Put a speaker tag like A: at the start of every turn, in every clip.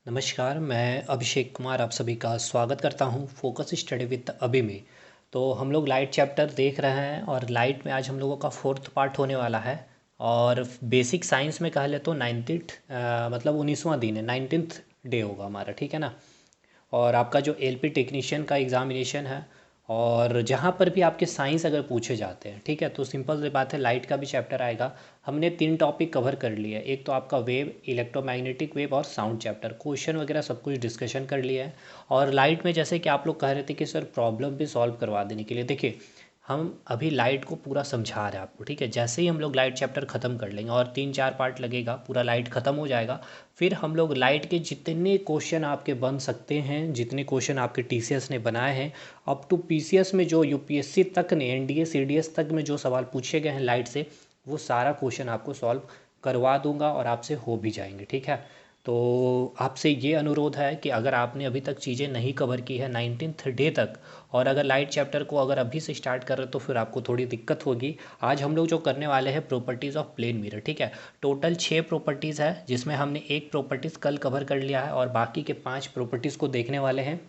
A: नमस्कार, मैं अभिषेक कुमार आप सभी का स्वागत करता हूँ फोकस स्टडी विद अभी में। तो हम लोग लाइट चैप्टर देख रहे हैं और लाइट में आज हम लोगों का फोर्थ पार्ट होने वाला है। और बेसिक साइंस में कह ले तो 19th मतलब 19वां दिन है, 19th डे होगा हमारा, ठीक है ना। और आपका जो एलपी टेक्नीशियन का एग्ज़ामिनेशन है, और जहाँ पर भी आपके साइंस अगर पूछे जाते हैं, ठीक है, तो सिंपल सी बात है, लाइट का भी चैप्टर आएगा। हमने 3 टॉपिक कवर कर लिए हैं। एक तो आपका वेव, इलेक्ट्रोमैग्नेटिक वेव और साउंड चैप्टर, क्वेश्चन वगैरह सब कुछ डिस्कशन कर लिया है। और लाइट में जैसे कि आप लोग कह रहे थे कि सर प्रॉब्लम भी सॉल्व करवा देने के लिए, देखिए हम अभी लाइट को पूरा समझा रहे हैं आपको, ठीक है। जैसे ही हम लोग लाइट चैप्टर ख़त्म कर लेंगे और 3-4 पार्ट लगेगा, पूरा लाइट ख़त्म हो जाएगा। फिर हम लोग लाइट के जितने क्वेश्चन आपके बन सकते हैं, जितने क्वेश्चन आपके टीसीएस ने बनाए हैं, अप टू पीसीएस में जो यूपीएससी तक ने, एनडीए सीडीएस तक में जो सवाल पूछे गए हैं लाइट से, वो सारा क्वेश्चन आपको सॉल्व करवा दूंगा और आपसे हो भी जाएंगे, ठीक है। तो आपसे ये अनुरोध है कि अगर आपने अभी तक चीज़ें नहीं कवर की है 19th डे तक, और अगर लाइट चैप्टर को अगर अभी से स्टार्ट कर रहे तो फिर आपको थोड़ी दिक्कत होगी। आज हम लोग जो करने वाले हैं प्रॉपर्टीज़ ऑफ प्लेन मिरर, ठीक है। टोटल 6 प्रॉपर्टीज़ है, जिसमें हमने एक प्रॉपर्टीज़ कल कवर कर लिया है और बाकी के 5 प्रॉपर्टीज़ को देखने वाले हैं।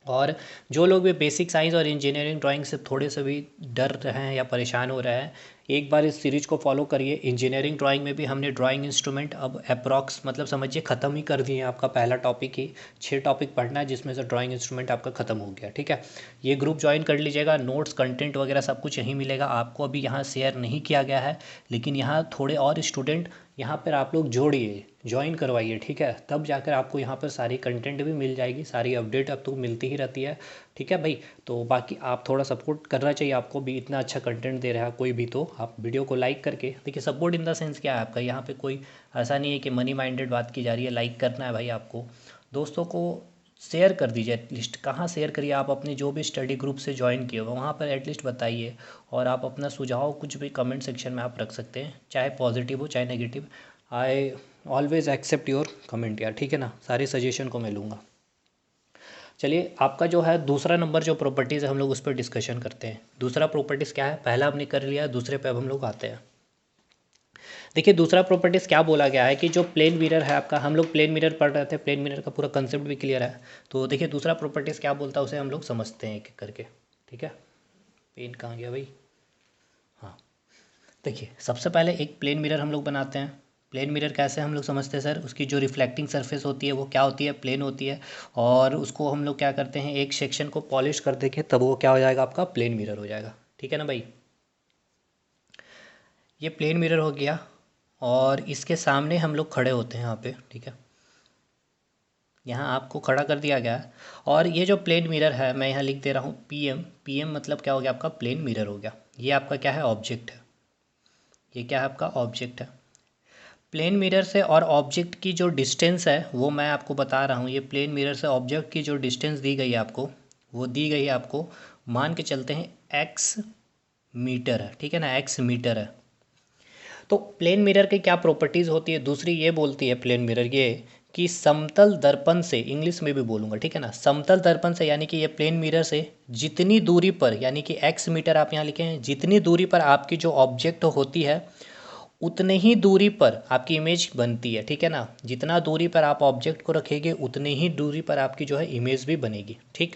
A: और जो लोग भी बेसिक साइंस और इंजीनियरिंग ड्राइंग से थोड़े से भी डर रहे हैं या परेशान हो रहे हैं, एक बार इस सीरीज को फॉलो करिए। इंजीनियरिंग ड्राइंग में भी हमने ड्राइंग इंस्ट्रूमेंट अब अप्रॉक्स मतलब समझिए ख़त्म ही कर दिए हैं। आपका पहला टॉपिक ही 6 टॉपिक पढ़ना है, जिसमें से ड्राइंग इंस्ट्रूमेंट आपका ख़त्म हो गया, ठीक है। ये ग्रुप ज्वाइन कर लीजिएगा, नोट्स कंटेंट वगैरह सब कुछ यहीं मिलेगा आपको। अभी यहाँ शेयर नहीं किया गया है, लेकिन यहाँ थोड़े और स्टूडेंट यहाँ पर आप लोग जोड़िए, ज्वाइन करवाइए, ठीक है। तब जाकर आपको यहाँ पर सारी कंटेंट भी मिल जाएगी, सारी अपडेट अब तो मिलती ही रहती है, ठीक है भाई। तो बाकी आप थोड़ा सपोर्ट करना चाहिए, आपको भी इतना अच्छा कंटेंट दे रहा है कोई भी, तो आप वीडियो को लाइक करके देखिए। सपोर्ट इन द सेंस क्या है आपका, यहाँ पे कोई ऐसा नहीं है कि मनी माइंडेड बात की जा रही है। लाइक करना है भाई आपको, दोस्तों को शेयर कर दीजिए। एटलीस्ट कहाँ शेयर करिए, आप अपने जो भी स्टडी ग्रुप से ज्वाइन किए हो वहाँ पर एटलीस्ट बताइए। और आप अपना सुझाव कुछ भी कमेंट सेक्शन में आप रख सकते हैं, चाहे पॉजिटिव हो चाहे negative. I always accept your comment यार, ठीक है ना, सारे सजेशन को मैं लूँगा। चलिए, आपका जो है दूसरा नंबर जो प्रॉपर्टीज़ है हम लोग उस पर डिस्कशन करते हैं। दूसरा प्रॉपर्टीज़ क्या है, पहला हमने कर लिया, दूसरे पे अब हम लोग आते हैं। देखिए दूसरा प्रॉपर्टीज़ क्या बोला गया है कि जो प्लेन मिरर है आपका, हम लोग प्लेन मिरर पढ़ रहे थे, प्लेन मिरर का पूरा कंसेप्ट भी क्लियर है। तो देखिए दूसरा प्रॉपर्टीज़ क्या बोलता है उसे हम लोग समझते हैं एक एक करके, ठीक है। पेन कहाँ गया भाई, हाँ। देखिए सबसे पहले एक प्लेन मिरर हम लोग बनाते हैं। प्लेन मिरर कैसे हम लोग समझते हैं सर, उसकी जो रिफ्लेक्टिंग सरफेस होती है वो क्या होती है, प्लेन होती है। और उसको हम लोग क्या करते हैं, एक सेक्शन को पॉलिश कर देंगे, तब वो क्या हो जाएगा, आपका प्लेन मिरर हो जाएगा, ठीक है ना भाई। ये प्लेन मिरर हो गया, और इसके सामने हम लोग खड़े होते हैं यहाँ पे, ठीक है। यहाँ आपको खड़ा कर दिया गया है, और ये जो प्लेन मिरर है मैं यहाँ लिख दे रहा हूँ पीएम। पीएम मतलब क्या हो गया, आपका प्लेन मिरर हो गया। ये आपका क्या है, ऑब्जेक्ट है। ये क्या है, आपका ऑब्जेक्ट है। प्लेन मिरर से और ऑब्जेक्ट की जो डिस्टेंस है वो मैं आपको बता रहा हूँ। ये प्लेन मिरर से ऑब्जेक्ट की जो डिस्टेंस दी गई है आपको, वो दी गई है आपको, मान के चलते हैं एक्स मीटर है, ठीक है ना, एक्स मीटर है। तो प्लेन मिरर की क्या प्रॉपर्टीज़ होती है, दूसरी ये बोलती है प्लेन मिरर ये कि समतल दर्पण से, इंग्लिश में भी बोलूँगा, ठीक है ना, समतल दर्पण से, यानी कि ये प्लेन मिरर से जितनी दूरी पर, यानी कि एक्स मीटर आप यहाँ लिखे हैं, जितनी दूरी पर आपकी जो ऑब्जेक्ट होती है उतने ही दूरी पर आपकी इमेज बनती है, ठीक है ना। जितना दूरी पर आप ऑब्जेक्ट को रखेंगे उतने ही दूरी पर आपकी जो है इमेज भी बनेगी, ठीक।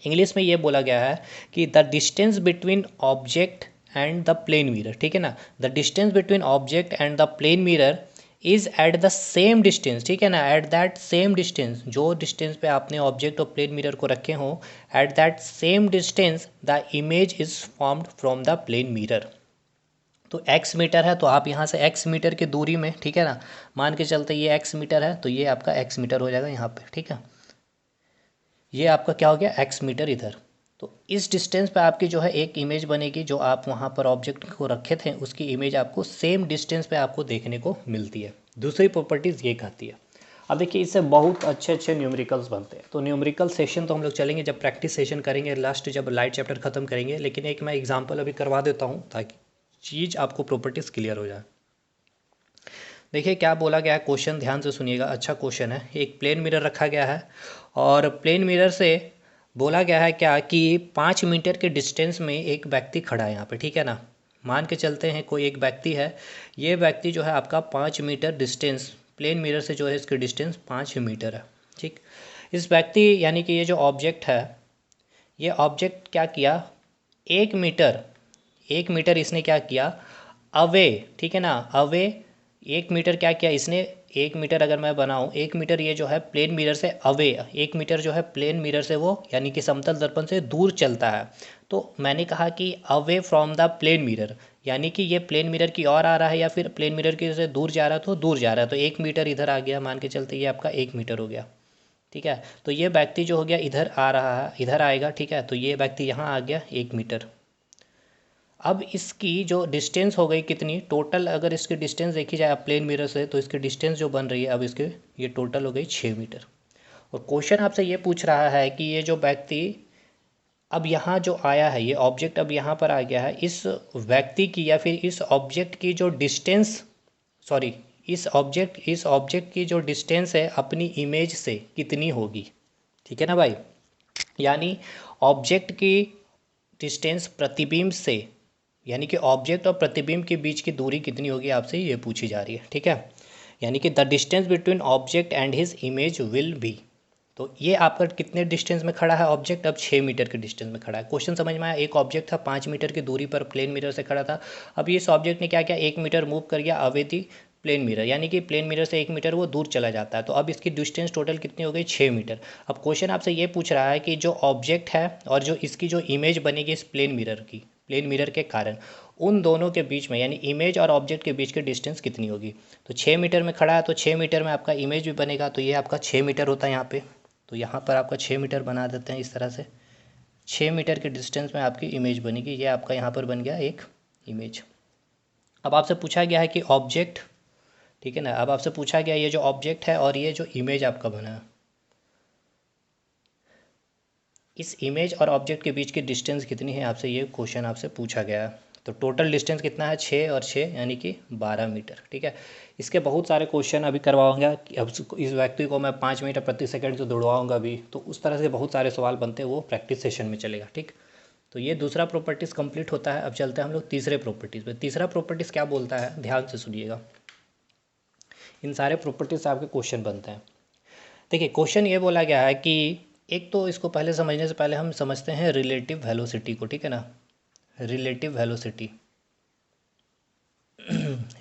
A: इंग्लिश में ये बोला गया है कि the distance between object and the plane mirror, ठीक है ना, the distance between object and the plane mirror is at the same distance, ठीक है ना, एट दैट सेम डिस्टेंस, जो डिस्टेंस पे आपने ऑब्जेक्ट और प्लेन मिरर को रखे हो, at that same distance the image is formed from the plane mirror. तो एक्स मीटर है, तो आप यहाँ से एक्स मीटर की दूरी में, ठीक है ना, मान के चलते ये एक्स मीटर है, तो ये आपका एक्स मीटर हो जाएगा यहाँ पे, ठीक है। ये आपका क्या हो गया, एक्स मीटर इधर। तो इस डिस्टेंस पे आपकी जो है एक इमेज बनेगी, जो आप वहाँ पर ऑब्जेक्ट को रखे थे उसकी इमेज आपको सेम डिस्टेंस पे आपको देखने को मिलती है। दूसरी प्रॉपर्टीज़ ये कहती है। अब देखिए इससे बहुत अच्छे अच्छे न्यूमेरिकल्स बनते हैं। तो न्यूमेरिकल सेशन तो हम लोग चलेंगे जब प्रैक्टिस सेशन करेंगे, लास्ट जब लाइट चैप्टर ख़त्म करेंगे, लेकिन एक मैं एग्जाम्पल अभी करवा देता हूँ ताकि चीज़ आपको प्रॉपर्टीज़ क्लियर हो जाए। देखिए क्या बोला गया है, क्वेश्चन ध्यान से सुनिएगा, अच्छा क्वेश्चन है। एक प्लेन मिरर रखा गया है, और प्लेन मिरर से बोला गया है क्या कि 5 मीटर के डिस्टेंस में एक व्यक्ति खड़ा है यहाँ पे, ठीक है ना। मान के चलते हैं कोई एक व्यक्ति है, ये व्यक्ति जो है आपका 5 मीटर डिस्टेंस प्लेन मिरर से जो है इसकी डिस्टेंस 5 मीटर है। ठीक, इस व्यक्ति यानी कि ये जो ऑब्जेक्ट है, ये ऑब्जेक्ट क्या किया, 1 मीटर, 1 मीटर इसने क्या किया अवे, ठीक है ना, अवे 1 मीटर क्या किया इसने, 1 मीटर अगर मैं बनाऊँ, 1 मीटर ये जो है प्लेन मिरर से अवे, 1 मीटर जो है प्लेन मिरर से वो यानी कि समतल दर्पण से दूर चलता है। तो मैंने कहा कि away from the plane mirror, यानी कि ये प्लेन मिरर की ओर आ रहा है या फिर प्लेन मिरर की से दूर जा रहा है, तो दूर जा रहा है, तो 1 मीटर इधर आ गया, मान के चलते ये आपका 1 मीटर हो गया। ठीक है, तो ये व्यक्ति जो हो गया इधर आ रहा है, इधर आएगा। ठीक है, तो ये व्यक्ति यहाँ आ गया 1 मीटर। अब इसकी जो डिस्टेंस हो गई कितनी टोटल, अगर इसकी डिस्टेंस देखी जाए प्लेन मिरर से, तो इसकी डिस्टेंस जो बन रही है अब इसके, ये टोटल हो गई 6 मीटर। और क्वेश्चन आपसे ये पूछ रहा है कि ये जो व्यक्ति अब यहाँ जो आया है, ये ऑब्जेक्ट अब यहाँ पर आ गया है, इस व्यक्ति की या फिर इस ऑब्जेक्ट की जो डिस्टेंस, सॉरी, इस ऑब्जेक्ट की जो डिस्टेंस है अपनी इमेज से कितनी होगी। ठीक है ना भाई, यानी ऑब्जेक्ट की डिस्टेंस प्रतिबिंब से, यानी कि ऑब्जेक्ट और प्रतिबिंब के बीच की दूरी कितनी होगी, आपसे ये पूछी जा रही है। ठीक है, यानी कि the distance between object and his image will be. तो ये आपका कितने डिस्टेंस में खड़ा है ऑब्जेक्ट, अब 6 मीटर के डिस्टेंस में खड़ा है। क्वेश्चन समझ में आया, एक ऑब्जेक्ट था 5 मीटर की दूरी पर प्लेन मिरर से खड़ा था, अब इस ऑब्जेक्ट ने क्या किया, 1 मीटर मूव कर गया अवे दी प्लेन मिरर, यानी कि प्लेन मिरर से 1 मीटर वो दूर चला जाता है, तो अब इसकी डिस्टेंस टोटल कितनी हो गई, 6 मीटर। अब क्वेश्चन आपसे ये पूछ रहा है कि जो ऑब्जेक्ट है और जो इसकी जो इमेज बनेगी इस प्लेन मिरर की, प्लेन मिरर के कारण उन दोनों के बीच में, यानी इमेज और ऑब्जेक्ट के बीच की डिस्टेंस कितनी होगी। तो 6 मीटर में खड़ा है, तो 6 मीटर में आपका इमेज भी बनेगा, तो ये आपका 6 मीटर होता है यहाँ पे, तो यहाँ पर आपका 6 मीटर बना देते हैं इस तरह से, 6 मीटर के डिस्टेंस में आपकी इमेज बनेगी, ये आपका यहाँ पर बन गया एक इमेज। अब आपसे पूछा गया है कि ऑब्जेक्ट, ठीक है ना, अब आपसे पूछा गया ये जो ऑब्जेक्ट है और ये जो इमेज आपका बना है, इस इमेज और ऑब्जेक्ट के बीच की डिस्टेंस कितनी है, आपसे ये क्वेश्चन आपसे पूछा गया है। तो टोटल डिस्टेंस कितना है, 6 और 6 यानी कि 12 मीटर। ठीक है, इसके बहुत सारे क्वेश्चन अभी करवाऊंगा कि अब इस व्यक्ति को मैं 5 मीटर प्रति सेकंड से दौड़वाऊंगा भी, तो उस तरह से बहुत सारे सवाल बनते हैं, वो प्रैक्टिस सेशन में चलेगा। ठीक, तो ये दूसरा प्रॉपर्टीज़ कंप्लीट होता है। अब चलते हैं हम लोग तीसरे प्रॉपर्टीज़ पे। तीसरा प्रॉपर्टीज़ क्या बोलता है, ध्यान से सुनिएगा, इन सारे प्रॉपर्टीज़ से आपके क्वेश्चन बनते हैं। देखिए, क्वेश्चन ये बोला गया है कि एक तो इसको पहले समझने से पहले हम समझते हैं रिलेटिव वेलोसिटी को। ठीक है ना, रिलेटिव वेलोसिटी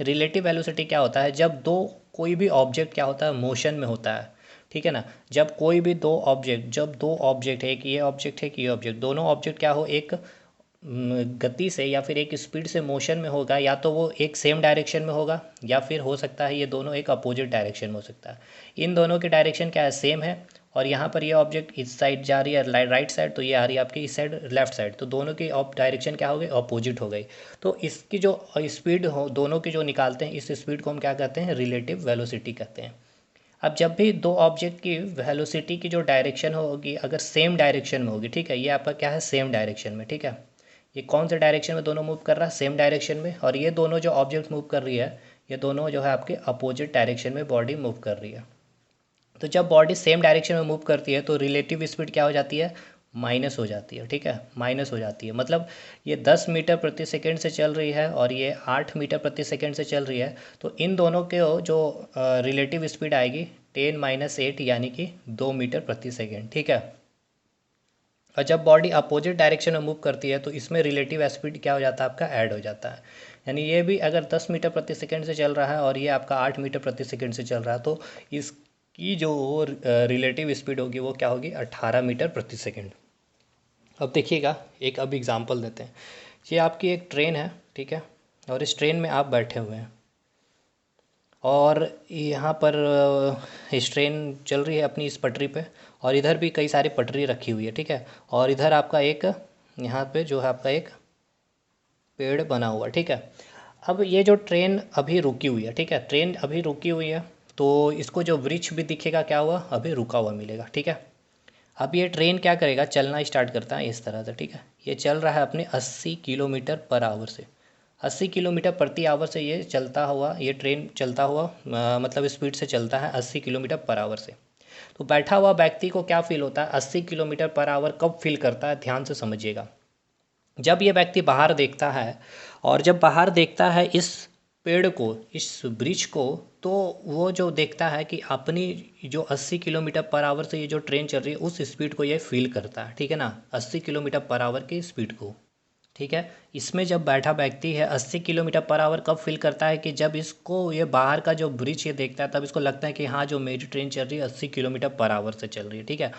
A: रिलेटिव वेलोसिटी क्या होता है, जब दो कोई भी ऑब्जेक्ट क्या होता है, मोशन में होता है। ठीक है ना, जब कोई भी दो ऑब्जेक्ट, जब दो ऑब्जेक्ट है, कि ये ऑब्जेक्ट है कि ये ऑब्जेक्ट, दोनों ऑब्जेक्ट क्या हो, एक गति से या फिर एक स्पीड से मोशन में होगा, या तो वो एक सेम डायरेक्शन में होगा या फिर हो सकता है ये दोनों एक अपोजिट डायरेक्शन में हो सकता है। इन दोनों की डायरेक्शन क्या है, सेम है, और यहाँ पर ये ऑब्जेक्ट इस साइड जा रही है राइट साइड, तो ये आ रही है आपकी इस साइड लेफ्ट साइड, तो दोनों की डायरेक्शन क्या हो गई, अपोजिट हो गई। तो इसकी जो स्पीड हो दोनों की जो निकालते हैं, इस स्पीड को हम क्या कहते हैं, रिलेटिव वेलोसिटी कहते हैं। अब जब भी दो ऑब्जेक्ट की वेलोसिटी की जो डायरेक्शन होगी अगर सेम डायरेक्शन में होगी, ठीक है, ये आपका क्या है, सेम डायरेक्शन में। ठीक है, ये कौन से डायरेक्शन में दोनों मूव कर रहा है, सेम डायरेक्शन में, और ये दोनों जो ऑब्जेक्ट मूव कर रही है, ये दोनों जो है आपके अपोजिट डायरेक्शन में बॉडी मूव कर रही है। तो जब बॉडी सेम डायरेक्शन में मूव करती है तो रिलेटिव स्पीड क्या हो जाती है, माइनस हो जाती है। ठीक है, माइनस हो जाती है, मतलब ये 10 मीटर प्रति सेकंड से चल रही है और ये 8 मीटर प्रति सेकंड से चल रही है, तो इन दोनों के जो रिलेटिव स्पीड आएगी 10 - 8 यानी कि 2 मीटर प्रति सेकंड। ठीक है, और जब बॉडी अपोजिट डायरेक्शन में मूव करती है तो इसमें रिलेटिव स्पीड क्या हो जाता है, आपका ऐड हो जाता है। यानी ये भी अगर 10 मीटर प्रति सेकंड से चल रहा है और ये आपका 8 मीटर प्रति सेकंड से चल रहा है, तो इसकी जो रिलेटिव स्पीड होगी वो क्या होगी, 18 मीटर प्रति सेकंड। अब देखिएगा, एक अब एग्जांपल देते हैं। ये आपकी एक ट्रेन है, ठीक है, और इस ट्रेन में आप बैठे हुए हैं और यहाँ पर इस ट्रेन चल रही है अपनी इस पटरी पे, और इधर भी कई सारी पटरी रखी हुई है। ठीक है, और इधर आपका एक यहाँ पे जो है आपका एक पेड़ बना हुआ। ठीक है, अब ये जो ट्रेन अभी रुकी हुई है, ठीक है, ट्रेन अभी रुकी हुई है, तो इसको जो वृक्ष भी दिखेगा क्या हुआ, अभी रुका हुआ मिलेगा। ठीक है, अब ये ट्रेन क्या करेगा, चलना स्टार्ट करता है इस तरह से। ठीक है, ये चल रहा है अपने 80 किलोमीटर पर आवर से, 80 किलोमीटर प्रति आवर से ये चलता हुआ, ये ट्रेन चलता हुआ मतलब स्पीड से चलता है 80 किलोमीटर पर आवर से। तो बैठा हुआ व्यक्ति को क्या फील होता है, 80 किलोमीटर पर आवर कब फील करता है, ध्यान से समझिएगा। जब ये व्यक्ति बाहर देखता है, और जब बाहर देखता है इस पेड़ को, इस ब्रिज को, तो वो जो देखता है कि अपनी जो 80 किलोमीटर पर आवर से ये जो ट्रेन चल रही है उस स्पीड को ये फील करता है, ठीक है ना, 80 किलोमीटर पर आवर की स्पीड को। ठीक है, इसमें जब बैठा व्यक्ति है 80 किलोमीटर पर आवर कब फील करता है कि जब इसको ये बाहर का जो ब्रिज ये देखता है तब इसको लगता है कि हाँ जो मेरी ट्रेन चल रही है 80 किलोमीटर पर आवर से चल रही है। ठीक है,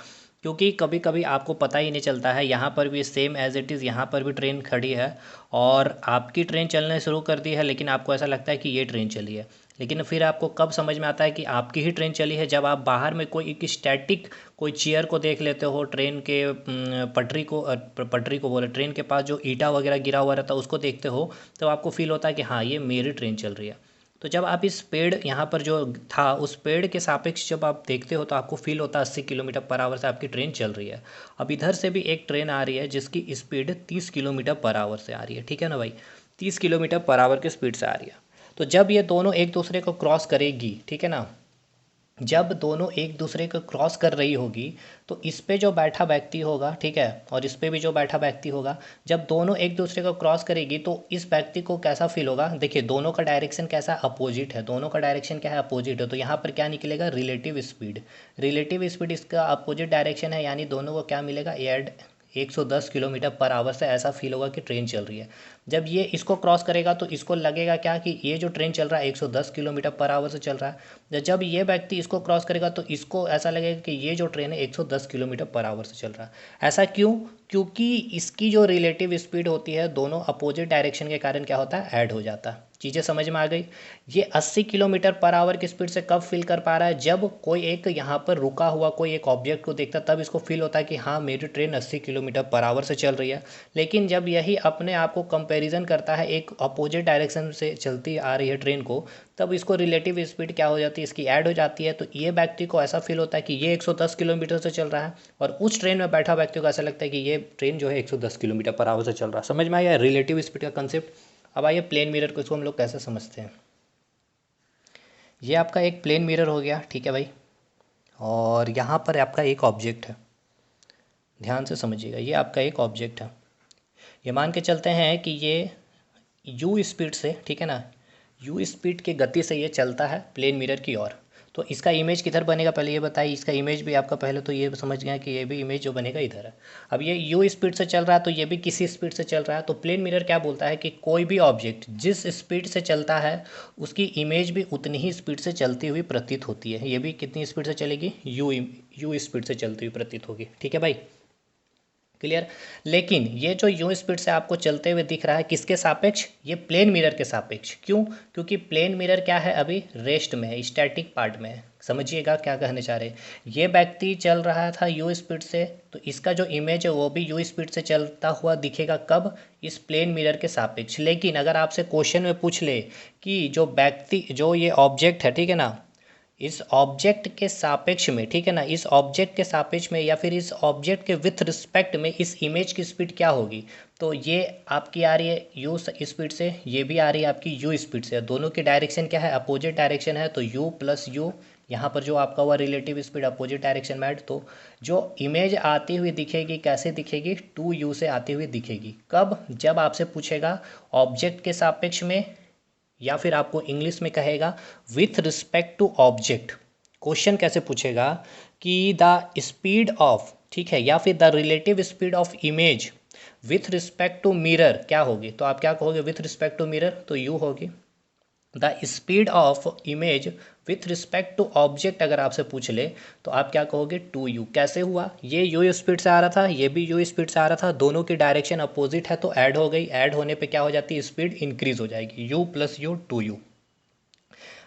A: क्योंकि कभी कभी आपको पता ही नहीं चलता है, यहाँ पर भी सेम एज इट इज़ यहाँ पर भी ट्रेन खड़ी है और आपकी ट्रेन चलने शुरू कर दी है, लेकिन आपको ऐसा लगता है कि ये ट्रेन चली है। लेकिन फिर आपको कब समझ में आता है कि आपकी ही ट्रेन चली है, जब आप बाहर में कोई एक स्टैटिक कोई चेयर को देख लेते हो, ट्रेन के पटरी को बोले, ट्रेन के पास जो ईंटा वगैरह गिरा हुआ रहता है उसको देखते हो, तो आपको फील होता है कि हाँ ये मेरी ट्रेन चल रही है। तो जब आप इस पेड़ यहाँ पर जो था उस पेड़ के सापेक्ष जब आप देखते हो तो आपको फील होता है 80 किलोमीटर पर आवर से आपकी ट्रेन चल रही है। अब इधर से भी एक ट्रेन आ रही है जिसकी स्पीड 30 किलोमीटर पर आवर से आ रही है, ठीक है ना भाई, 30 किलोमीटर पर आवर की स्पीड से आ रही है। तो जब ये दोनों एक दूसरे को क्रॉस करेगी, ठीक है ना, जब दोनों एक दूसरे को क्रॉस कर रही होगी तो इस पे जो बैठा व्यक्ति होगा, ठीक है, और इस पे भी जो बैठा व्यक्ति होगा, जब दोनों एक दूसरे को क्रॉस करेगी तो इस व्यक्ति को कैसा फील होगा। देखिए दोनों का डायरेक्शन कैसा अपोजिट है, दोनों का डायरेक्शन क्या है, अपोजिट है, तो यहाँ पर क्या निकलेगा, रिलेटिव स्पीड। रिलेटिव स्पीड इसका अपोजिट डायरेक्शन है, यानी दोनों को क्या मिलेगा, एड 110 किलोमीटर पर आवर से ऐसा फील होगा कि ट्रेन चल रही है। जब ये इसको क्रॉस करेगा तो इसको लगेगा क्या कि ये जो ट्रेन चल रहा है 110 किलोमीटर पर आवर से चल रहा है। जब ये व्यक्ति इसको क्रॉस करेगा तो इसको ऐसा लगेगा कि ये जो ट्रेन है 110 किलोमीटर पर आवर से चल रहा है। ऐसा क्यों, क्योंकि इसकी जो रिलेटिव स्पीड होती है दोनों अपोजिट डायरेक्शन के कारण क्या होता है, ऐड हो जाता है। चीज़ें समझ में आ गई। ये 80 किलोमीटर पर आवर की स्पीड से कब फील कर पा रहा है, जब कोई एक यहाँ पर रुका हुआ कोई एक ऑब्जेक्ट को देखता तब इसको फील होता है कि हाँ मेरी ट्रेन 80 किलोमीटर पर आवर से चल रही है। लेकिन जब यही अपने आप को कंपैरिजन करता है एक अपोजिट डायरेक्शन से चलती आ रही है ट्रेन को, तब इसको रिलेटिव स्पीड क्या हो जाती है, इसकी ऐड हो जाती है। तो ये व्यक्ति को ऐसा फील होता है कि ये 110 किलोमीटर से चल रहा है और उस ट्रेन में बैठा व्यक्ति को ऐसा लगता है कि ये ट्रेन जो है 110 किलोमीटर पर आवर से चल रहा है। समझ में आया रिलेटिव स्पीड का कंसेप्ट। अब आइए प्लेन मिरर को, इसको हम लोग कैसे समझते हैं। ये आपका एक प्लेन मिरर हो गया, ठीक है भाई, और यहाँ पर आपका एक ऑब्जेक्ट है, ध्यान से समझिएगा, ये आपका एक ऑब्जेक्ट है। ये मान के चलते हैं कि ये यू स्पीड से, ठीक है ना, यू स्पीड की गति से ये चलता है प्लेन मिरर की ओर। तो इसका इमेज किधर बनेगा, पहले ये बताइए। इसका इमेज भी आपका पहले तो ये समझ गया कि ये भी इमेज जो बनेगा इधर है। अब ये यू स्पीड से चल रहा है तो ये भी किसी स्पीड से चल रहा है। तो प्लेन मिरर क्या बोलता है कि कोई भी ऑब्जेक्ट जिस स्पीड से चलता है उसकी इमेज भी उतनी ही स्पीड से चलती हुई प्रतीत होती है। ये भी कितनी स्पीड से चलेगी, यू स्पीड से चलती हुई प्रतीत होगी, ठीक है भाई, क्लियर। लेकिन ये जो यू स्पीड से आपको चलते हुए दिख रहा है किसके सापेक्ष, ये प्लेन मिरर के सापेक्ष। क्यों, क्योंकि प्लेन मिरर क्या है, अभी रेस्ट में है, स्टैटिक पार्ट में है। समझिएगा क्या कहने चाह रहे हैं। ये व्यक्ति चल रहा था यू स्पीड से, तो इसका जो इमेज है वो भी यू स्पीड से चलता हुआ दिखेगा, कब, इस प्लेन मिरर के सापेक्ष। लेकिन अगर आपसे क्वेश्चन में पूछ ले कि जो व्यक्ति, जो ये ऑब्जेक्ट है, ठीक है ना, इस ऑब्जेक्ट के सापेक्ष में, ठीक है ना, इस ऑब्जेक्ट के सापेक्ष में या फिर इस ऑब्जेक्ट के विथ रिस्पेक्ट में इस इमेज की स्पीड क्या होगी, तो ये आपकी आ रही है यू स्पीड से, ये भी आ रही है आपकी यू स्पीड से। दोनों की डायरेक्शन क्या है, अपोजिट डायरेक्शन है, तो यू प्लस यू, यहाँ पर जो आपका हुआ रिलेटिव स्पीड अपोजिट डायरेक्शन में ऐड, तो जो इमेज आती हुई दिखेगी कैसे दिखेगी, 2u से आती हुई दिखेगी। कब, जब आपसे पूछेगा ऑब्जेक्ट के सापेक्ष में, या फिर आपको इंग्लिश में कहेगा with respect to object. Question कैसे पूछेगा कि द स्पीड ऑफ, ठीक है, या फिर the relative speed of image with respect to mirror क्या होगी, तो आप क्या कहोगे, विथ रिस्पेक्ट टू मिरर तो यू होगी। The speed of image with respect to object अगर आपसे पूछ ले तो आप क्या कहोगे, 2u। कैसे हुआ, ये यू स्पीड से आ रहा था, ये भी यू स्पीड से आ रहा था, दोनों की डायरेक्शन अपोजिट है तो ऐड हो गई, ऐड होने पे क्या हो जाती है, स्पीड इंक्रीज हो जाएगी, u प्लस यू 2u।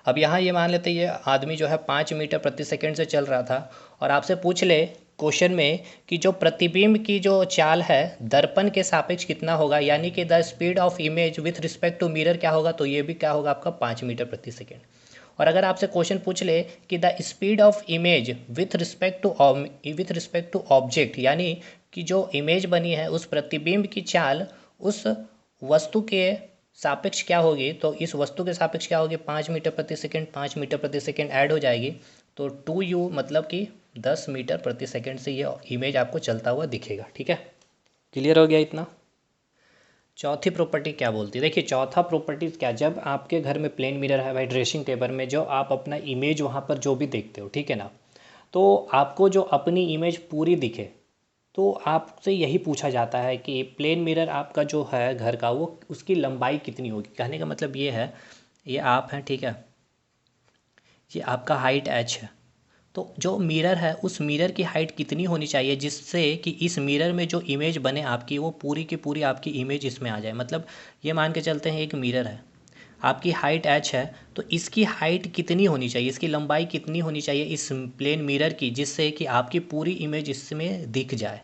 A: अब यहाँ ये मान लेते ये आदमी जो है 5 मीटर प्रति सेकंड से चल रहा था और आपसे पूछ ले क्वेश्चन में कि जो प्रतिबिंब की जो चाल है दर्पण के सापेक्ष कितना होगा, यानी कि the speed of image with respect to mirror क्या होगा, तो ये भी क्या होगा आपका 5 मीटर प्रति सेकेंड। और अगर आपसे क्वेश्चन पूछ ले कि the speed of image with respect to object, यानी कि जो इमेज बनी है उस प्रतिबिंब की चाल उस वस्तु के सापेक्ष क्या होगी, तो इस वस्तु के सापेक्ष क्या होगी, 5 मीटर प्रति सेकंड, 5 मीटर प्रति सेकंड ऐड हो जाएगी, तो 2u मतलब कि 10 मीटर प्रति सेकंड से ये इमेज आपको चलता हुआ दिखेगा, ठीक है, क्लियर हो गया इतना। चौथी प्रॉपर्टी क्या बोलती है? देखिए चौथा प्रॉपर्टीज क्या, जब आपके घर में प्लेन मिरर है भाई ड्रेसिंग टेबल में, जो आप अपना इमेज वहाँ पर जो भी देखते हो, ठीक है ना, तो आपको जो अपनी इमेज पूरी दिखे, तो आपसे यही पूछा जाता है कि प्लेन मिरर आपका जो है घर का, वो उसकी लंबाई कितनी होगी। कहने का मतलब ये है, ये आप हैं, ठीक है, ये आपका हाइट एच है, तो जो मिरर है उस मिरर की हाइट कितनी होनी चाहिए जिससे कि इस मिरर में जो इमेज बने आपकी, वो पूरी की पूरी आपकी इमेज इसमें आ जाए। मतलब ये मान के चलते हैं एक मिरर है, आपकी हाइट एच है, तो इसकी हाइट कितनी होनी चाहिए, इसकी लंबाई कितनी होनी चाहिए इस प्लेन मिरर की, जिससे कि आपकी पूरी इमेज इसमें दिख जाए।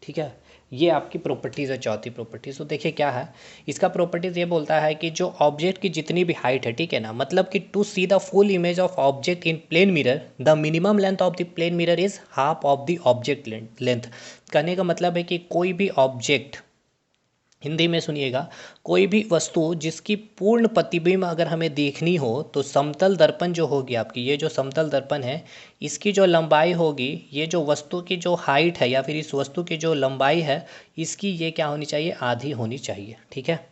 A: ठीक है, ये आपकी प्रॉपर्टीज़ है, चौथी प्रॉपर्टीज़। तो देखिए क्या है इसका प्रॉपर्टीज़, ये बोलता है कि जो ऑब्जेक्ट की जितनी भी हाइट है, ठीक है ना, मतलब कि to see the full image of object in plane mirror the minimum length of the plane mirror is half of the object length. कहने का मतलब है कि कोई भी ऑब्जेक्ट, हिंदी में सुनिएगा, कोई भी वस्तु जिसकी पूर्ण प्रतिबिंब अगर हमें देखनी हो, तो समतल दर्पण जो होगी आपकी, ये जो समतल दर्पण है, इसकी जो लंबाई होगी, ये जो वस्तु की जो हाइट है या फिर इस वस्तु की जो लंबाई है, इसकी ये क्या होनी चाहिए, आधी होनी चाहिए। ठीक है,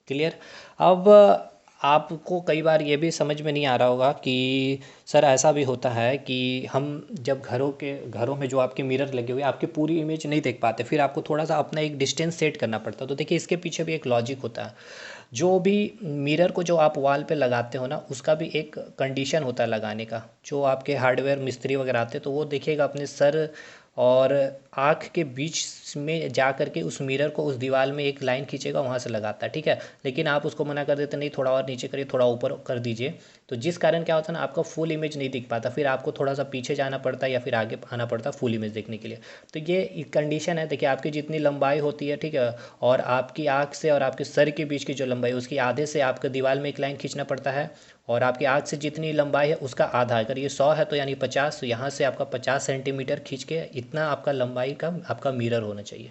A: क्लियर। अब आपको कई बार ये भी समझ में नहीं आ रहा होगा कि सर ऐसा भी होता है कि हम जब घरों में जो आपके मिरर लगे हुए, आपकी पूरी इमेज नहीं देख पाते, फिर आपको थोड़ा सा अपना एक डिस्टेंस सेट करना पड़ता है। तो देखिए इसके पीछे भी एक लॉजिक होता है। जो भी मिरर को जो आप वॉल पे लगाते हो ना, उसका भी एक कंडीशन होता है लगाने का। जो आपके हार्डवेयर मिस्त्री वगैरह आते हैं, तो वो देखिएगा अपने सर और आँख के बीच में जा कर के उस मिरर को उस दीवार में एक लाइन खींचेगा, वहाँ से लगाता है। ठीक है, लेकिन आप उसको मना कर देते, नहीं थोड़ा और नीचे करिए, थोड़ा ऊपर कर दीजिए, तो जिस कारण क्या होता है ना, आपका फुल इमेज नहीं दिख पाता, फिर आपको थोड़ा सा पीछे जाना पड़ता है या फिर आगे आना पड़ता है फुल इमेज देखने के लिए। तो ये कंडीशन है। देखिए आपकी जितनी लंबाई होती है, ठीक है, और आपकी आँख से और आपके सर के बीच की जो लंबाई, उसकी आधे से आपको दीवार में एक लाइन खींचना पड़ता है, और आपकी आँख से जितनी लंबाई है उसका आधा, अगर ये 100 है तो यानी 50, तो यहाँ से आपका 50 सेंटीमीटर खींच के इतना आपका लंबाई का आपका मिरर होना चाहिए।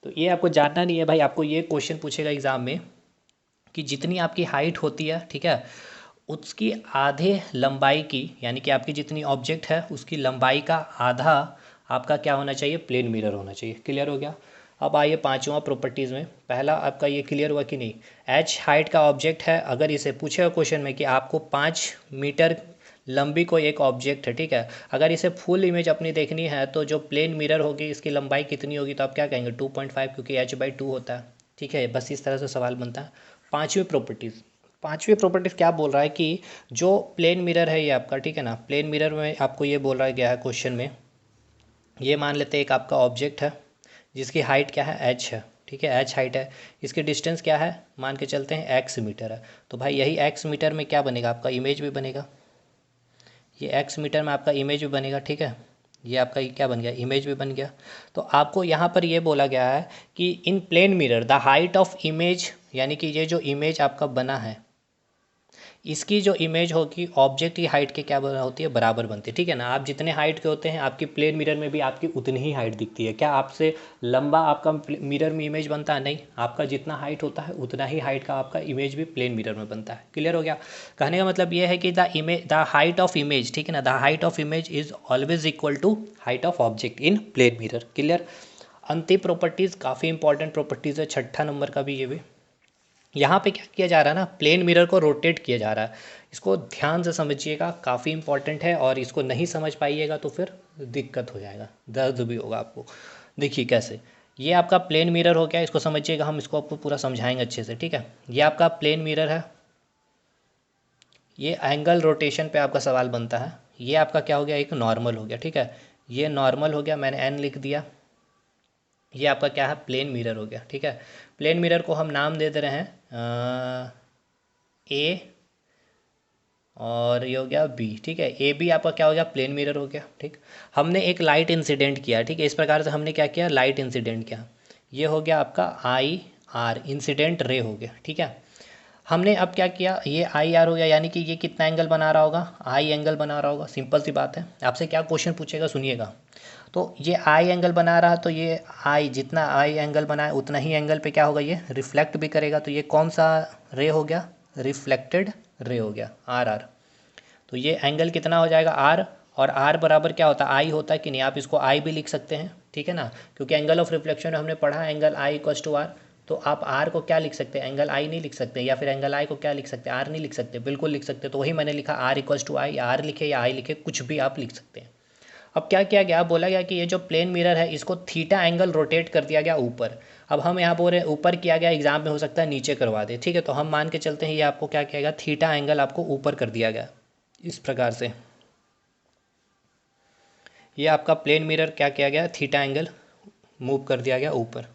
A: तो ये आपको जानना नहीं है भाई, आपको ये क्वेश्चन पूछेगा एग्ज़ाम में कि जितनी आपकी हाइट होती है, ठीक है, उसकी आधे लंबाई की, यानी कि आपकी जितनी ऑब्जेक्ट है उसकी लंबाई का आधा आपका क्या होना चाहिए, प्लेन मिरर होना चाहिए। क्लियर हो गया। अब आइए पांचवा प्रॉपर्टीज़ में, पहला आपका ये क्लियर हुआ कि नहीं, एच हाइट का ऑब्जेक्ट है, अगर इसे पूछेगा क्वेश्चन में कि आपको 5 मीटर लंबी कोई एक ऑब्जेक्ट है, ठीक है, अगर इसे फुल इमेज अपनी देखनी है, तो जो प्लेन मिरर होगी इसकी लंबाई कितनी होगी, तो आप क्या कहेंगे 2.5, क्योंकि h/2 होता है। ठीक है, बस इस तरह से सवाल बनता है। पांचवी प्रॉपर्टीज़ क्या बोल रहा है कि जो प्लेन मिरर है ये आपका, ठीक है ना, प्लेन मिरर में आपको ये बोल रहा गया है क्वेश्चन में, ये मान लेते हैं एक आपका ऑब्जेक्ट है जिसकी हाइट क्या है, एच है, ठीक है, एच हाइट है, इसकी डिस्टेंस क्या है, मान के चलते हैं एक्स मीटर है, तो भाई यही एक्स मीटर में क्या बनेगा, आपका इमेज भी बनेगा, ये एक्स मीटर में आपका इमेज भी बनेगा। ठीक है, ये आपका क्या बन गया, इमेज भी बन गया। तो आपको यहाँ पर ये बोला गया है कि in plane mirror the height of image, यानी कि ये जो इमेज आपका बना है, इसकी जो इमेज होगी ऑब्जेक्ट की हाइट के क्या होती है, बराबर बनती है। ठीक है ना, आप जितने हाइट के होते हैं आपकी प्लेन मिरर में भी आपकी उतनी ही हाइट दिखती है। क्या आपसे लंबा आपका मिरर में इमेज बनता है, नहीं, आपका जितना हाइट होता है उतना ही हाइट का आपका इमेज भी प्लेन मिरर में बनता है। क्लियर हो गया। कहने का मतलब ये है कि द हाइट ऑफ इमेज, ठीक है ना, the height of image is always equal to height of object in plane mirror. Clear. अंतिम प्रॉपर्टीज़ काफ़ी इंपॉर्टेंट प्रॉपर्टीज़ है, छठा नंबर का भी ये भी। यहाँ पे क्या किया जा रहा है ना, प्लेन मिरर को रोटेट किया जा रहा है। इसको ध्यान से समझिएगा, काफ़ी इंपॉर्टेंट है, और इसको नहीं समझ पाइएगा तो फिर दिक्कत हो जाएगा, दर्द भी होगा आपको। देखिए कैसे, ये आपका प्लेन मिरर हो गया, इसको समझिएगा, हम इसको आपको पूरा समझाएंगे अच्छे से। ठीक है, ये आपका प्लेन मिरर है, ये एंगल रोटेशन पे आपका सवाल बनता है। ये आपका क्या हो गया, एक नॉर्मल हो गया। ठीक है, ये नॉर्मल हो गया, मैंने एन लिख दिया। ये आपका क्या है, प्लेन मिरर हो गया। ठीक है, प्लेन मिरर को हम नाम दे रहे हैं ए, और ये हो गया बी। ठीक है, ए बी आपका क्या हो गया, प्लेन मिरर हो गया। ठीक, हमने एक लाइट इंसिडेंट किया। ठीक है, इस प्रकार से हमने क्या किया, लाइट इंसिडेंट किया। ये हो गया आपका आई आर, इंसिडेंट रे हो गया। ठीक है, हमने अब क्या किया, ये आई आर हो गया, यानी कि ये कितना एंगल बना रहा होगा, आई एंगल बना रहा होगा। सिंपल सी बात है। आपसे क्या क्वेश्चन पूछेगा, सुनिएगा, तो ये आई एंगल बना रहा है, तो ये आई, जितना आई एंगल बनाए उतना ही एंगल पे क्या होगा, ये रिफ्लेक्ट भी करेगा। तो ये कौन सा रे हो गया, रिफ्लेक्टेड रे हो गया, आर आर। तो ये एंगल कितना हो जाएगा, आर, और आर बराबर क्या होता है, आई होता है कि नहीं, आप इसको आई भी लिख सकते हैं। ठीक है ना, क्योंकि एंगल ऑफ रिफ्लेक्शन हमने पढ़ा, angle i equals to r. तो आप आर को क्या लिख सकते हैं, एंगल आई नहीं लिख सकते, या फिर एंगल आई को क्या लिख सकते हैं, आर नहीं लिख सकते, बिल्कुल लिख सकते। तो वही मैंने लिखा आर इक्वल्स टू आई, या आर लिखे या आई लिखे, कुछ भी आप लिख सकते हैं। अब क्या किया गया, बोला गया कि ये जो प्लेन मिरर है इसको थीटा एंगल रोटेट कर दिया गया ऊपर। अब हम यहाँ बोल रहे हैं ऊपर किया गया, एग्जाम में हो सकता है नीचे करवा दे, ठीक है। तो हम मान के चलते हैं ये आपको क्या किया गया, थीटा एंगल आपको ऊपर कर दिया गया इस प्रकार से। ये आपका प्लेन मिरर क्या किया गया, थीटा एंगल मूव कर दिया गया ऊपर।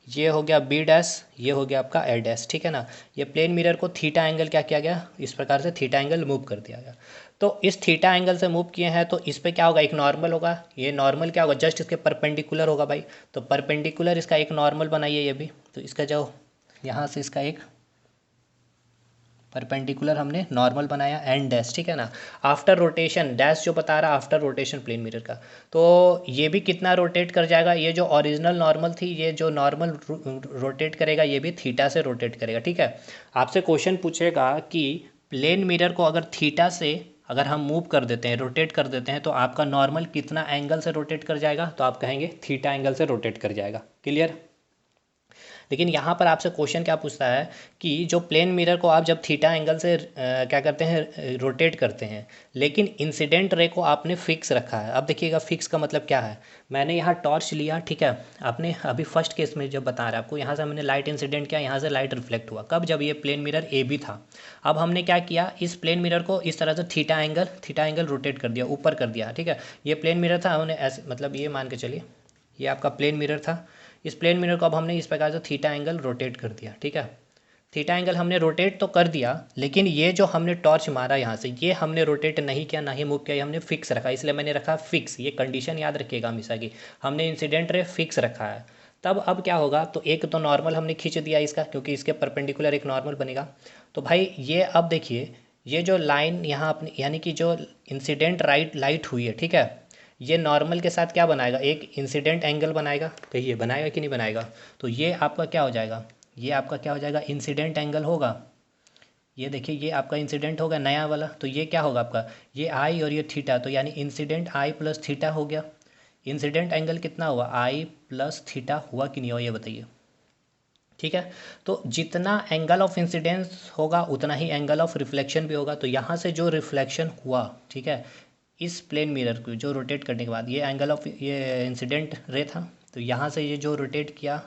A: ये हो गया बी डैश, ये हो गया आपका ए डैश, ठीक है ना। ये प्लेन मिरर को थीटा एंगल क्या किया गया, इस प्रकार से थीटा एंगल मूव कर दिया गया। तो इस थीटा एंगल से मूव किए हैं तो इस पे क्या होगा, एक नॉर्मल होगा। ये नॉर्मल क्या होगा, जस्ट इसके परपेंडिकुलर होगा भाई। तो परपेंडिकुलर इसका एक नॉर्मल बनाइए ये भी। तो इसका जो यहाँ से इसका एक परपेंडिकुलर हमने नॉर्मल बनाया एंड डैश, ठीक है ना। आफ्टर रोटेशन डैश जो बता रहा आफ्टर रोटेशन प्लेन मिरर का, तो ये भी कितना रोटेट कर जाएगा, ये जो ओरिजिनल नॉर्मल थी ये जो नॉर्मल रोटेट करेगा ये भी थीटा से रोटेट करेगा, ठीक है। आपसे क्वेश्चन पूछेगा कि प्लेन मिरर को अगर थीटा से अगर हम मूव कर देते हैं, रोटेट कर देते हैं, तो आपका नॉर्मल कितना एंगल से रोटेट कर जाएगा, तो आप कहेंगे थीटा एंगल से रोटेट कर जाएगा। क्लियर। लेकिन यहाँ पर आपसे क्वेश्चन क्या पूछता है कि जो प्लेन मिरर को आप जब थीटा एंगल से क्या करते हैं, रोटेट करते हैं, लेकिन इंसिडेंट रे को आपने फिक्स रखा है। अब देखिएगा फिक्स का मतलब क्या है, मैंने यहाँ टॉर्च लिया, ठीक है। आपने अभी फर्स्ट केस में जब बता रहा है आपको, यहाँ से हमने लाइट इंसिडेंट किया, यहाँ से लाइट रिफ्लेक्ट हुआ, कब, जब ये प्लेन मिरर ए बी था। अब हमने क्या किया, इस प्लेन मिरर को इस तरह से थीटा एंगल रोटेट कर दिया, ऊपर कर दिया, ठीक है। ये प्लेन मिरर था, हमने ऐसे मतलब ये मान के चलिए ये आपका प्लेन मिरर था। इस प्लेन मिरर को अब हमने इस प्रकार से थीटा एंगल रोटेट कर दिया, ठीक है। थीटा एंगल हमने रोटेट तो कर दिया, लेकिन ये जो हमने टॉर्च मारा यहाँ से, ये हमने रोटेट नहीं किया, ना ही मूव किया, ये हमने फिक्स रखा, इसलिए मैंने रखा फिक्स। ये कंडीशन याद रखिएगा हमेशा की, हमने इंसिडेंट रे फिक्स रखा है। तब अब क्या होगा, तो एक तो नॉर्मल हमने खींच दिया इसका, क्योंकि इसके परपेंडिकुलर एक नॉर्मल बनेगा। तो भाई ये अब देखिए, ये जो लाइन यहाँ अपनी यानी कि जो इंसिडेंट लाइट हुई है, ठीक है, ये नॉर्मल के साथ क्या बनाएगा, एक इंसिडेंट एंगल बनाएगा। कहिए बनाएगा कि नहीं बनाएगा। तो ये आपका क्या हो जाएगा, ये आपका क्या हो जाएगा, इंसिडेंट एंगल होगा। ये देखिए ये आपका इंसिडेंट होगा नया वाला, तो ये क्या होगा आपका, ये आई और ये थीटा, तो यानी इंसिडेंट आई प्लस थीटा हो गया। इंसिडेंट एंगल कितना हुआ, आई प्लस थीटा हुआ कि नहीं हुआ, ये बताइए। ठीक है। तो जितना एंगल ऑफ इंसिडेंस होगा उतना ही एंगल ऑफ रिफ्लेक्शन भी होगा। तो यहाँ से जो रिफ्लेक्शन हुआ, ठीक है, इस प्लेन मिरर को जो रोटेट करने के बाद, ये एंगल ऑफ ये इंसिडेंट रे था, तो यहाँ से ये जो रोटेट किया,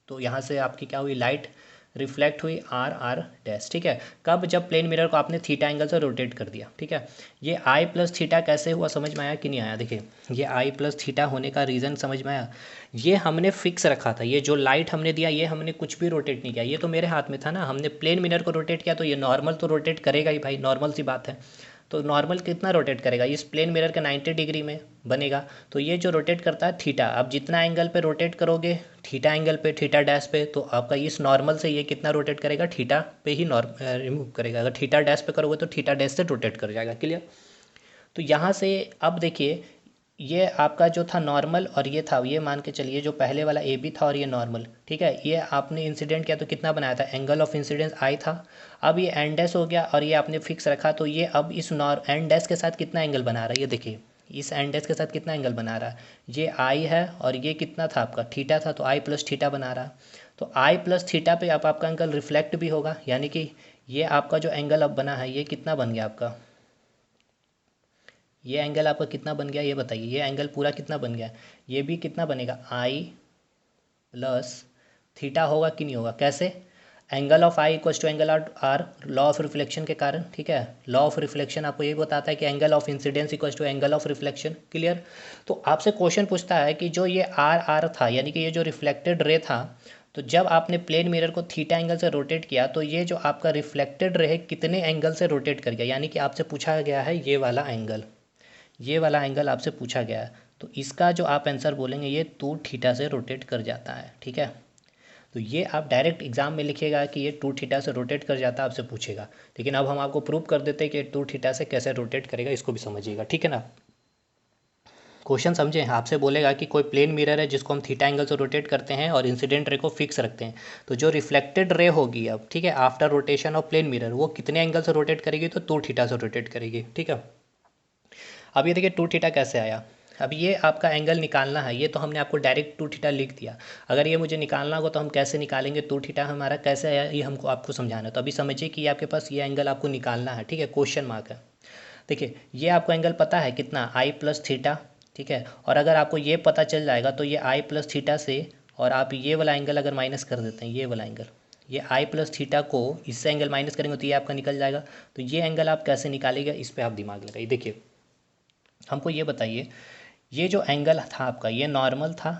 A: तो यहाँ से आपकी क्या हुई, लाइट रिफ्लेक्ट हुई आर आर डैश, ठीक है। कब, जब प्लेन मिरर को आपने थीटा एंगल से रोटेट कर दिया, ठीक है। ये आई प्लस थीटा कैसे हुआ, समझ में आया कि नहीं आया। देखिए ये आई प्लस थीटा होने का रीज़न समझ में आया। ये हमने फिक्स रखा था, ये जो लाइट हमने दिया ये हमने कुछ भी रोटेट नहीं किया, ये तो मेरे हाथ में था ना। हमने प्लेन मिरर को रोटेट किया तो ये नॉर्मल तो रोटेट करेगा ही भाई, नॉर्मल सी बात है। तो नॉर्मल कितना रोटेट करेगा, इस प्लेन मिरर के 90 डिग्री में बनेगा। तो ये जो रोटेट करता है थीटा, अब जितना एंगल पे रोटेट करोगे थीटा एंगल पे, थीटा डैश पे, तो आपका इस नॉर्मल से ये कितना रोटेट करेगा, थीटा पे ही रिमूव करेगा। अगर थीटा डैश पे करोगे तो थीटा डैश से रोटेट कर जाएगा। क्लियर। तो यहाँ से अब देखिए, ये आपका जो था नॉर्मल और ये था, ये मान के चलिए जो पहले वाला ए बी था और ये नॉर्मल, ठीक है। ये आपने इंसिडेंट किया तो कितना बनाया था, एंगल ऑफ इंसिडेंस आई था। अब ये एंड डैश हो गया और ये आपने फिक्स रखा, तो ये अब इस एंड डैश के साथ कितना एंगल बना रहा है, ये देखिए इस एंड डैश के साथ कितना एंगल बना रहा है, ये आई है और ये कितना था आपका थीटा था, तो आई प्लस थीटा बना रहा। तो आई प्लस थीटा पे अब आपका एंगल रिफ्लेक्ट भी होगा, यानी कि ये आपका जो एंगल अब बना है ये कितना बन गया आपका, ये एंगल आपका कितना बन गया ये बताइए। ये एंगल पूरा कितना बन गया, ये भी कितना बनेगा, आई प्लस थीटा होगा कि नहीं होगा। कैसे, angle of i equals to angle r, law of reflection के कारण, ठीक है। लॉ ऑफ रिफ्लेक्शन आपको ये बताता है कि angle of incidence equals to angle of reflection. Clear. तो आपसे क्वेश्चन पूछता है कि जो ये आर आर था, यानी कि ये जो रिफ्लेक्टेड रे था, तो जब आपने प्लेन मिरर को थीटा एंगल से रोटेट किया तो ये जो आपका रिफ्लेक्टेड रे कितने एंगल से रोटेट कर गया, यानी कि आपसे पूछा गया है ये वाला एंगल, ये वाला एंगल आपसे पूछा गया है। तो इसका जो आप आंसर बोलेंगे ये 2 थीटा से रोटेट कर जाता है, ठीक है। तो ये आप डायरेक्ट एग्जाम में लिखिएगा कि ये 2 थीटा से रोटेट कर जाता है, आपसे पूछेगा। लेकिन अब हम आपको प्रूव कर देते हैं कि 2 थीटा से कैसे रोटेट करेगा, इसको भी समझिएगा, ठीक है ना। क्वेश्चन समझे, आपसे बोलेगा कि कोई प्लेन मिरर है जिसको हम थीटा एंगल से रोटेट करते हैं और इंसिडेंट रे को फिक्स रखते हैं, तो जो रिफ्लेक्टेड रे होगी अब, ठीक है, after rotation of plane mirror, वो कितने एंगल से रोटेट करेगी, तो 2 थीटा से रोटेट करेगी, ठीक है। अब ये देखिए 2 थीटा कैसे आया, अब ये आपका एंगल निकालना है, ये तो हमने आपको डायरेक्ट 2 थीटा लिख दिया। अगर ये मुझे निकालना होगा तो हम कैसे निकालेंगे 2 थीटा हमारा कैसे है, ये हमको आपको समझाना है। तो अभी समझिए कि ये आपके पास ये एंगल आपको निकालना है, ठीक है, क्वेश्चन मार्क है। देखिए ये आपको एंगल पता है कितना, आई प्लस थीटा, ठीक है। और अगर आपको ये पता चल जाएगा तो ये आई प्लस थीटा से, और आप ये वाला एंगल अगर माइनस कर देते हैं, ये वाला एंगल, ये आई प्लस थीटा को इससे एंगल माइनस करेंगे तो ये आपका निकल जाएगा। तो ये एंगल आप कैसे निकालेगा, इस पर आप दिमाग लगाइए। देखिए हमको ये बताइए, ये जो एंगल था आपका ये नॉर्मल था,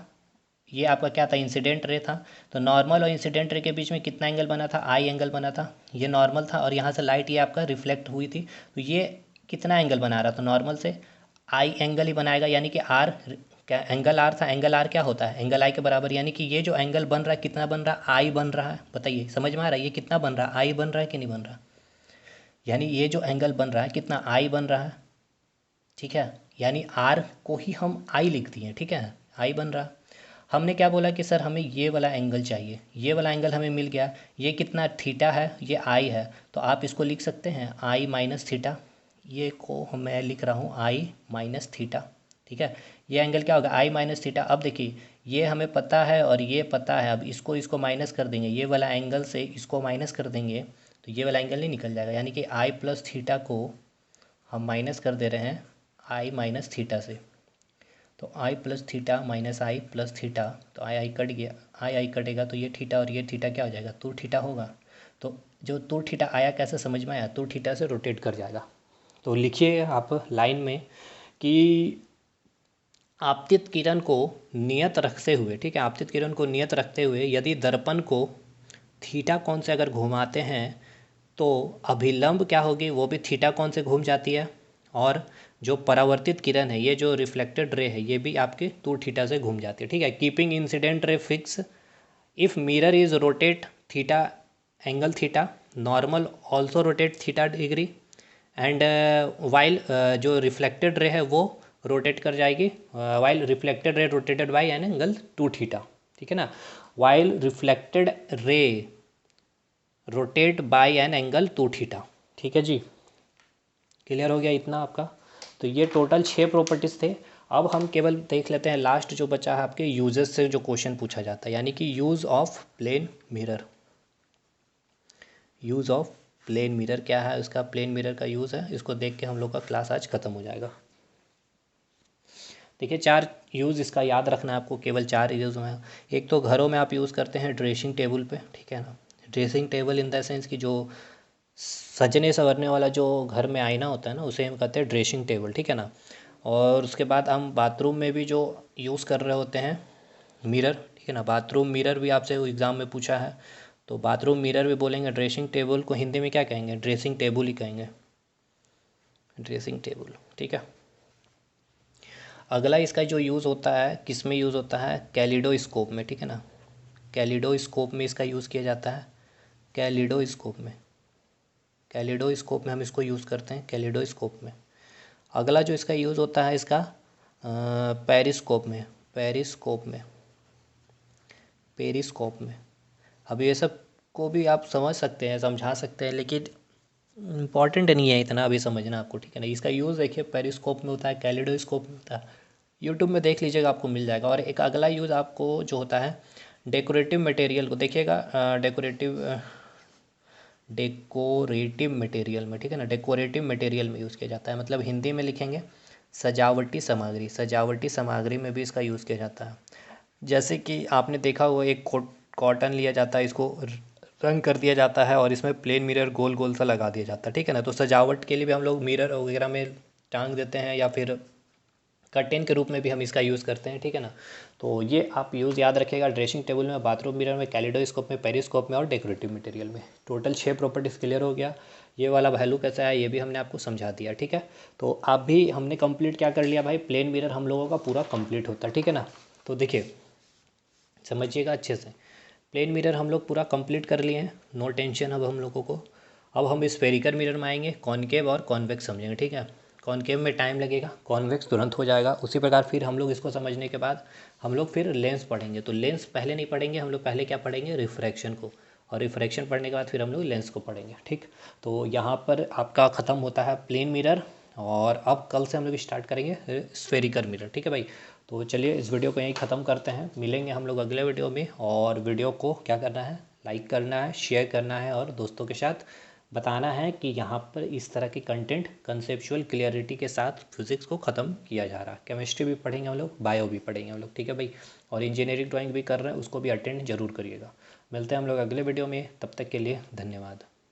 A: ये आपका क्या था, इंसिडेंट रे था। तो नॉर्मल और इंसिडेंट रे के बीच में कितना एंगल बना था, आई एंगल बना था, ये नॉर्मल था। और यहाँ से लाइट ये आपका रिफ्लेक्ट हुई थी, तो ये कितना एंगल बना रहा था, नॉर्मल से आई एंगल ही बनाएगा, यानी कि आर, क्या एंगल आर था, एंगल आर क्या होता है, एंगल आई के बराबर। यानी कि ये जो एंगल बन रहा है कितना बन रहा है, आई बन रहा है। बताइए समझ में आ रहा है, ये कितना बन रहा है, आई बन रहा है कि नहीं बन रहा। यानी ये जो एंगल बन रहा है कितना, आई बन रहा है, ठीक है। यानी आर को ही हम आई लिख दिए, ठीक है, आई बन रहा। हमने क्या बोला कि सर हमें ये वाला एंगल चाहिए, ये वाला एंगल हमें मिल गया, ये कितना थीटा है, ये आई है। तो आप इसको लिख सकते हैं आई माइनस थीटा, ये को मैं लिख रहा हूँ आई माइनस थीटा, ठीक है। ये एंगल क्या होगा, आई माइनस थीटा। अब देखिए ये हमें पता है और ये पता है, अब इसको माइनस कर देंगे, ये वाला एंगल से इसको माइनस कर देंगे तो ये वाला एंगल नहीं निकल जाएगा। यानी कि आई प्लस थीटा को हम माइनस कर दे रहे हैं आई माइनस थीटा से। तो आई प्लस थीटा माइनस आई प्लस थीटा, तो आई कट गया, आई कटेगा तो ये थीटा और ये थीटा क्या हो जाएगा, 2 थीटा होगा। तो जो 2 थीटा आया कैसे समझ में आया, 2 थीटा से रोटेट कर जाएगा। तो लिखिए आप लाइन में कि आपतित किरण को नियत रखते हुए, ठीक है, आपतित किरण को नियत रखते हुए यदि दर्पण को थीटा कोण से अगर घुमाते हैं तो अभिलंब क्या होगी, वो भी थीटा कोण से घूम जाती है। और जो परावर्तित किरण है, ये जो रिफ्लेक्टेड रे है, ये भी आपके 2 थीटा से घूम जाती है, ठीक है। Keeping incident ray fix if mirror is rotate theta angle theta, normal also rotate theta degree, and while जो रिफ्लेक्टेड रे है वो रोटेट कर जाएगी, while reflected ray rotated by an angle 2 theta, ठीक है ना। While reflected ray rotate bye an angle 2 theta, ठीक है जी, क्लियर हो गया इतना आपका। तो ये टोटल 6 प्रॉपर्टीज़ थे। अब हम केवल देख लेते हैं लास्ट जो बचा है आपके यूजेस से जो क्वेश्चन पूछा जाता है, यानी कि use of plane mirror. Use of plane mirror क्या है, उसका प्लेन मिरर का यूज़ है, इसको देख के हम लोग का क्लास आज ख़त्म हो जाएगा। देखिए 4 यूज़ इसका याद रखना है आपको, केवल 4 यूज़ में। एक तो घरों में आप यूज़ करते हैं ड्रेसिंग टेबल पे, ठीक है ना। Dressing table in the sense कि जो सजने संवरने वाला जो घर में आईना होता है ना, उसे हम कहते हैं ड्रेसिंग टेबल, ठीक है ना। और उसके बाद हम बाथरूम में भी जो यूज़ कर रहे होते हैं मिरर, ठीक है ना, बाथरूम मिरर भी आपसे एग्ज़ाम में पूछा है, तो बाथरूम मिरर भी बोलेंगे। ड्रेसिंग टेबल को हिंदी में क्या कहेंगे, ड्रेसिंग टेबल ही कहेंगे, ड्रेसिंग टेबल, ठीक है। अगला इसका जो यूज़ होता है किस में यूज़ होता है, कैलिडोस्कोप में, ठीक है ना। कैलिडोस्कोप में इसका यूज़ किया जाता है, कैलिडोस्कोप में, कैलिडोस्कोप में हम इसको यूज़ करते हैं, कैलिडोस्कोप में। अगला जो इसका यूज़ होता है इसका पेरिस्कोप में, पेरिस्कोप में, पेरिस्कोप में। अब ये सब को भी आप समझ सकते हैं, समझा सकते हैं, लेकिन इम्पॉर्टेंट नहीं है इतना अभी समझना आपको, ठीक है ना। इसका यूज़ देखिए पेरिस्कोप में होता है, कैलिडोस्कोप में होता है, यूट्यूब में देख लीजिएगा आपको मिल जाएगा। और एक अगला यूज़ आपको जो होता है डेकोरेटिव मटेरियल को देखिएगा, डेकोरेटिव मटेरियल में, ठीक है ना, डेकोरेटिव मटेरियल में यूज़ किया जाता है, मतलब हिंदी में लिखेंगे सजावटी सामग्री, सजावटी सामग्री में भी इसका यूज़ किया जाता है। जैसे कि आपने देखा हुआ एक कॉटन लिया जाता है, इसको रंग कर दिया जाता है और इसमें प्लेन मिरर गोल गोल सा लगा दिया जाता है, ठीक है ना। तो सजावट के लिए भी हम लोग मिरर वगैरह में टांग देते हैं, या फिर कर्टेन के रूप में भी हम इसका यूज़ करते हैं, ठीक है ना। तो ये आप यूज़ याद रखिएगा, ड्रेसिंग टेबल में, बाथरूम मिरर में, कैलिडोस्कोप में, पेरिस्कोप में और डेकोरेटिव मटेरियल में। टोटल 6 प्रॉपर्टीज़ क्लियर हो गया। ये वाला वैल्यू कैसा है ये भी हमने आपको समझा दिया, ठीक है। तो आप भी हमने कंप्लीट क्या कर लिया भाई, प्लेन मिरर हम लोगों का पूरा कंप्लीट होता है, ठीक है ना। तो देखिए समझिएगा अच्छे से, प्लेन मिरर हम लोग पूरा कंप्लीट कर लिए हैं, नो टेंशन अब हम लोगों को। अब हम स्फेरिकल मिरर में आएंगे, कॉनकेव और कॉन्वेक्स समझेंगे, ठीक है। कॉनकेव में टाइम लगेगा, कॉन्वेक्स तुरंत हो जाएगा। उसी प्रकार फिर हम लोग इसको समझने के बाद हम लोग फिर लेंस पढ़ेंगे। तो लेंस पहले नहीं पढ़ेंगे हम लोग, पहले क्या पढ़ेंगे, रिफ्रैक्शन को, और रिफ्रैक्शन पढ़ने के बाद फिर हम लोग लेंस को पढ़ेंगे, ठीक। तो यहाँ पर आपका ख़त्म होता है प्लेन मिरर और अब कल से हम लोग स्टार्ट करेंगे स्फेरिकल मिरर। ठीक है भाई, तो चलिए इस वीडियो को यहीं ख़त्म करते हैं, मिलेंगे हम लोग अगले वीडियो में। और वीडियो को क्या करना है, लाइक करना है, शेयर करना है और दोस्तों के साथ बताना है कि यहाँ पर इस तरह की कंटेंट कंसेप्चुअल क्लियरिटी के साथ फिज़िक्स को ख़त्म किया जा रहा है। केमिस्ट्री भी पढ़ेंगे हम लोग, बायो भी पढ़ेंगे हम लोग। ठीक है भाई, और इंजीनियरिंग ड्राइंग भी कर रहे हैं, उसको भी अटेंड जरूर करिएगा। मिलते हैं हम लोग अगले वीडियो में, तब तक के लिए धन्यवाद।